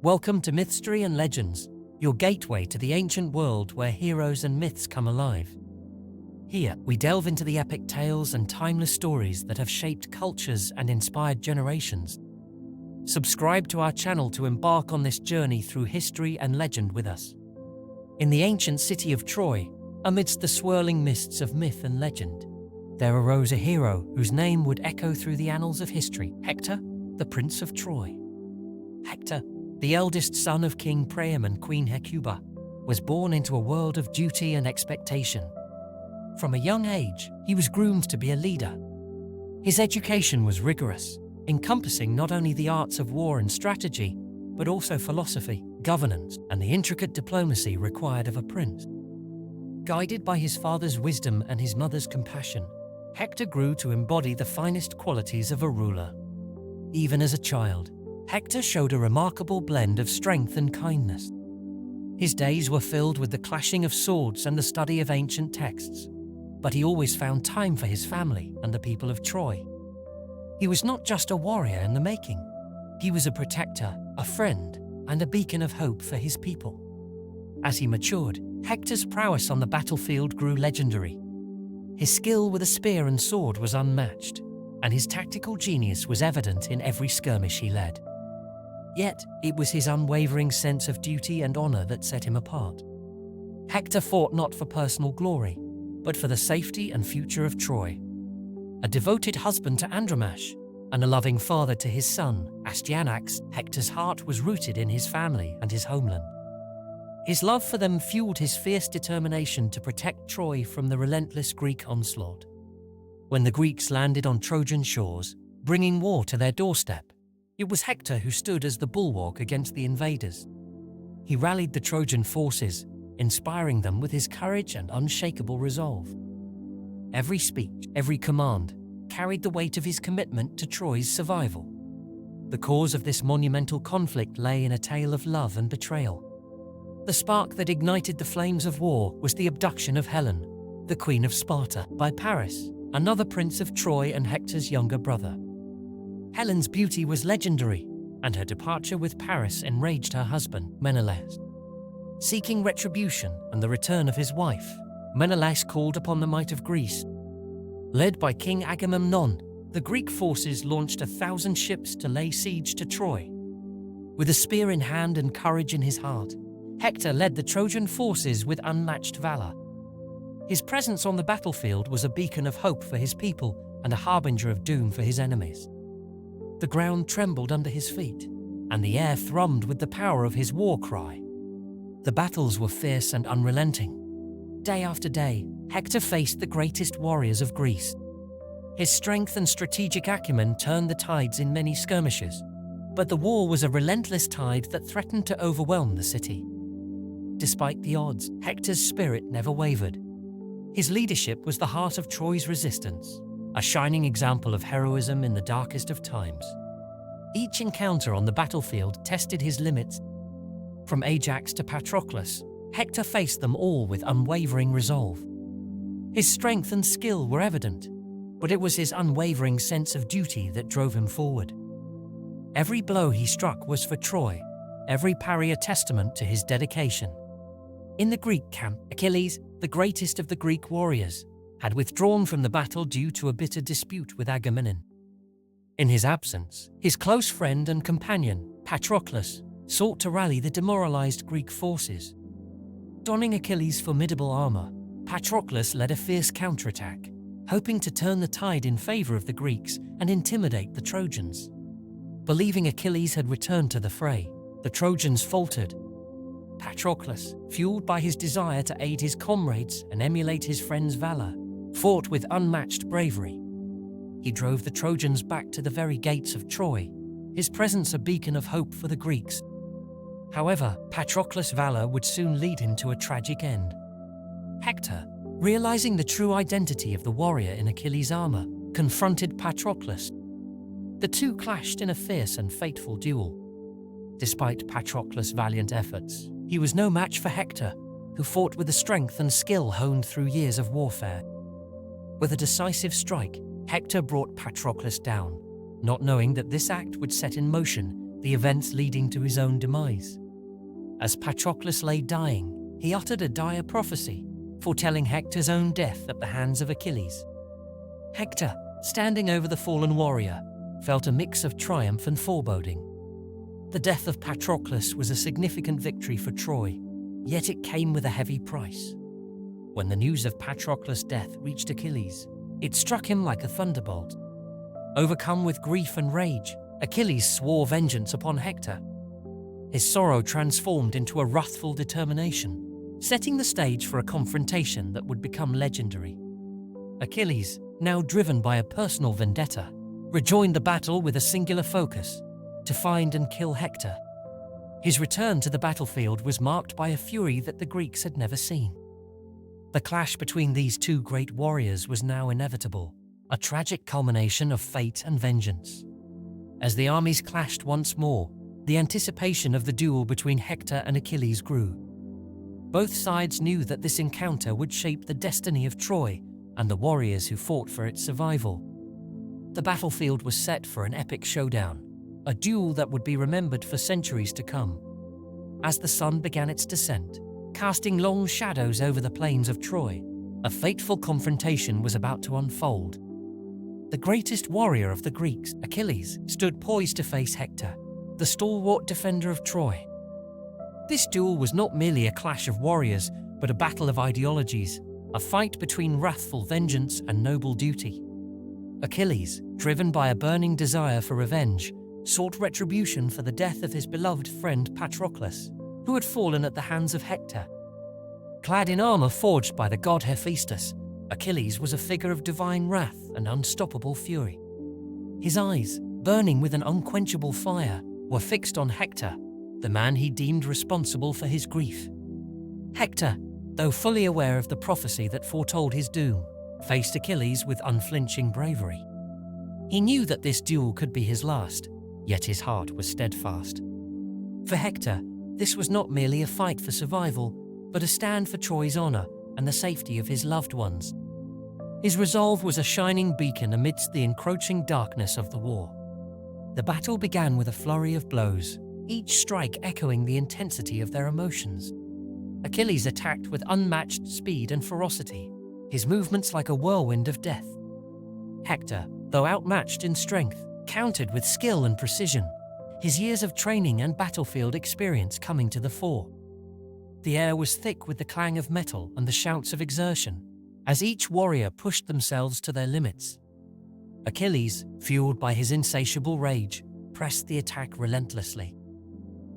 Welcome to Mythstory and Legends, your gateway to the ancient world where heroes and myths come alive. Here, we delve into the epic tales and timeless stories that have shaped cultures and inspired generations. Subscribe to our channel to embark on this journey through history and legend with us. In the ancient city of Troy, amidst the swirling mists of myth and legend, there arose a hero whose name would echo through the annals of history: Hector, the Prince of Troy. Hector, the eldest son of King Priam and Queen Hecuba, was born into a world of duty and expectation. From a young age, he was groomed to be a leader. His education was rigorous, encompassing not only the arts of war and strategy, but also philosophy, governance, and the intricate diplomacy required of a prince. Guided by his father's wisdom and his mother's compassion, Hector grew to embody the finest qualities of a ruler. Even as a child, Hector showed a remarkable blend of strength and kindness. His days were filled with the clashing of swords and the study of ancient texts, but he always found time for his family and the people of Troy. He was not just a warrior in the making. He was a protector, a friend, and a beacon of hope for his people. As he matured, Hector's prowess on the battlefield grew legendary. His skill with a spear and sword was unmatched, and his tactical genius was evident in every skirmish he led. Yet, it was his unwavering sense of duty and honor that set him apart. Hector fought not for personal glory, but for the safety and future of Troy. A devoted husband to Andromache, and a loving father to his son, Astyanax, Hector's heart was rooted in his family and his homeland. His love for them fueled his fierce determination to protect Troy from the relentless Greek onslaught. When the Greeks landed on Trojan shores, bringing war to their doorstep, it was Hector who stood as the bulwark against the invaders. He rallied the Trojan forces, inspiring them with his courage and unshakable resolve. Every speech, every command, carried the weight of his commitment to Troy's survival. The cause of this monumental conflict lay in a tale of love and betrayal. The spark that ignited the flames of war was the abduction of Helen, the Queen of Sparta, by Paris, another prince of Troy and Hector's younger brother. Helen's beauty was legendary, and her departure with Paris enraged her husband, Menelaus. Seeking retribution and the return of his wife, Menelaus called upon the might of Greece. Led by King Agamemnon, the Greek forces launched 1,000 ships to lay siege to Troy. With a spear in hand and courage in his heart, Hector led the Trojan forces with unmatched valor. His presence on the battlefield was a beacon of hope for his people and a harbinger of doom for his enemies. The ground trembled under his feet, and the air thrummed with the power of his war cry. The battles were fierce and unrelenting. Day after day, Hector faced the greatest warriors of Greece. His strength and strategic acumen turned the tides in many skirmishes, but the war was a relentless tide that threatened to overwhelm the city. Despite the odds, Hector's spirit never wavered. His leadership was the heart of Troy's resistance, a shining example of heroism in the darkest of times. Each encounter on the battlefield tested his limits. From Ajax to Patroclus, Hector faced them all with unwavering resolve. His strength and skill were evident, but it was his unwavering sense of duty that drove him forward. Every blow he struck was for Troy, every parry a testament to his dedication. In the Greek camp, Achilles, the greatest of the Greek warriors, had withdrawn from the battle due to a bitter dispute with Agamemnon. In his absence, his close friend and companion, Patroclus, sought to rally the demoralized Greek forces. Donning Achilles' formidable armor, Patroclus led a fierce counterattack, hoping to turn the tide in favor of the Greeks and intimidate the Trojans. Believing Achilles had returned to the fray, the Trojans faltered. Patroclus, fueled by his desire to aid his comrades and emulate his friend's valor, fought with unmatched bravery. He drove the Trojans back to the very gates of Troy, his presence a beacon of hope for the Greeks. However, Patroclus' valor would soon lead him to a tragic end. Hector, realizing the true identity of the warrior in Achilles' armor, confronted Patroclus. The two clashed in a fierce and fateful duel. Despite Patroclus' valiant efforts, he was no match for Hector, who fought with the strength and skill honed through years of warfare. With a decisive strike, Hector brought Patroclus down, not knowing that this act would set in motion the events leading to his own demise. As Patroclus lay dying, he uttered a dire prophecy, foretelling Hector's own death at the hands of Achilles. Hector, standing over the fallen warrior, felt a mix of triumph and foreboding. The death of Patroclus was a significant victory for Troy, yet it came with a heavy price. When the news of Patroclus' death reached Achilles, it struck him like a thunderbolt. Overcome with grief and rage, Achilles swore vengeance upon Hector. His sorrow transformed into a wrathful determination, setting the stage for a confrontation that would become legendary. Achilles, now driven by a personal vendetta, rejoined the battle with a singular focus: to find and kill Hector. His return to the battlefield was marked by a fury that the Greeks had never seen. The clash between these two great warriors was now inevitable, a tragic culmination of fate and vengeance. As the armies clashed once more, the anticipation of the duel between Hector and Achilles grew. Both sides knew that this encounter would shape the destiny of Troy and the warriors who fought for its survival. The battlefield was set for an epic showdown, a duel that would be remembered for centuries to come. As the sun began its descent, casting long shadows over the plains of Troy, a fateful confrontation was about to unfold. The greatest warrior of the Greeks, Achilles, stood poised to face Hector, the stalwart defender of Troy. This duel was not merely a clash of warriors, but a battle of ideologies, a fight between wrathful vengeance and noble duty. Achilles, driven by a burning desire for revenge, sought retribution for the death of his beloved friend Patroclus, who had fallen at the hands of Hector. Clad in armor forged by the god Hephaestus, Achilles was a figure of divine wrath and unstoppable fury. His eyes, burning with an unquenchable fire, were fixed on Hector, the man he deemed responsible for his grief. Hector, though fully aware of the prophecy that foretold his doom, faced Achilles with unflinching bravery. He knew that this duel could be his last, yet his heart was steadfast. For Hector, this was not merely a fight for survival, but a stand for Troy's honor and the safety of his loved ones. His resolve was a shining beacon amidst the encroaching darkness of the war. The battle began with a flurry of blows, each strike echoing the intensity of their emotions. Achilles attacked with unmatched speed and ferocity, his movements like a whirlwind of death. Hector, though outmatched in strength, countered with skill and precision, his years of training and battlefield experience coming to the fore. The air was thick with the clang of metal and the shouts of exertion, as each warrior pushed themselves to their limits. Achilles, fueled by his insatiable rage, pressed the attack relentlessly.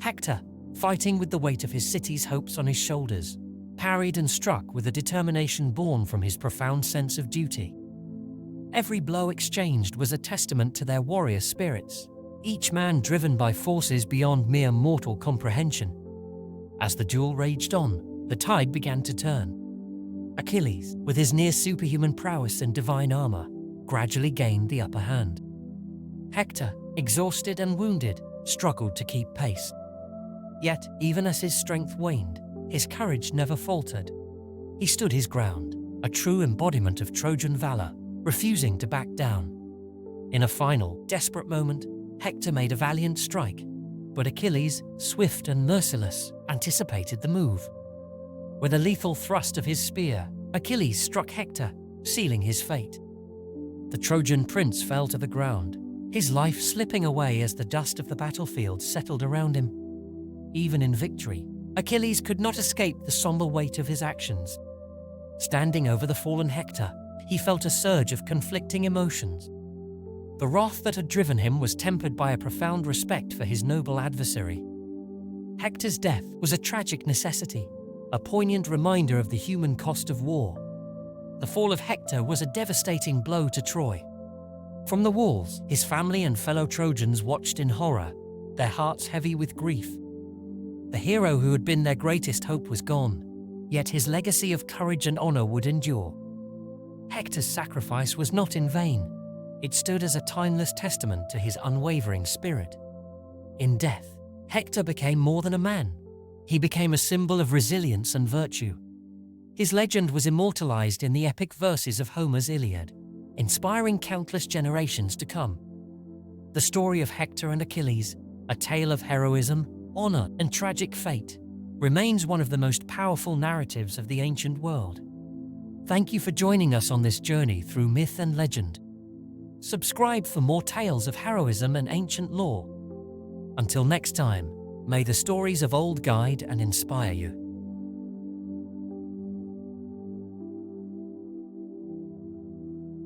Hector, fighting with the weight of his city's hopes on his shoulders, parried and struck with a determination born from his profound sense of duty. Every blow exchanged was a testament to their warrior spirits, each man driven by forces beyond mere mortal comprehension. As the duel raged on, the tide began to turn. Achilles, with his near-superhuman prowess and divine armor, gradually gained the upper hand. Hector, exhausted and wounded, struggled to keep pace. Yet, even as his strength waned, his courage never faltered. He stood his ground, a true embodiment of Trojan valor, refusing to back down. In a final, desperate moment, Hector made a valiant strike, but Achilles, swift and merciless, anticipated the move. With a lethal thrust of his spear, Achilles struck Hector, sealing his fate. The Trojan prince fell to the ground, his life slipping away as the dust of the battlefield settled around him. Even in victory, Achilles could not escape the somber weight of his actions. Standing over the fallen Hector, he felt a surge of conflicting emotions. The wrath that had driven him was tempered by a profound respect for his noble adversary. Hector's death was a tragic necessity, a poignant reminder of the human cost of war. The fall of Hector was a devastating blow to Troy. From the walls, his family and fellow Trojans watched in horror, their hearts heavy with grief. The hero who had been their greatest hope was gone, yet his legacy of courage and honor would endure. Hector's sacrifice was not in vain. It stood as a timeless testament to his unwavering spirit. In death, Hector became more than a man. He became a symbol of resilience and virtue. His legend was immortalized in the epic verses of Homer's Iliad, inspiring countless generations to come. The story of Hector and Achilles, a tale of heroism, honor, and tragic fate, remains one of the most powerful narratives of the ancient world. Thank you for joining us on this journey through myth and legend. Subscribe for more tales of heroism and ancient lore. Until next time, may the stories of old guide and inspire you.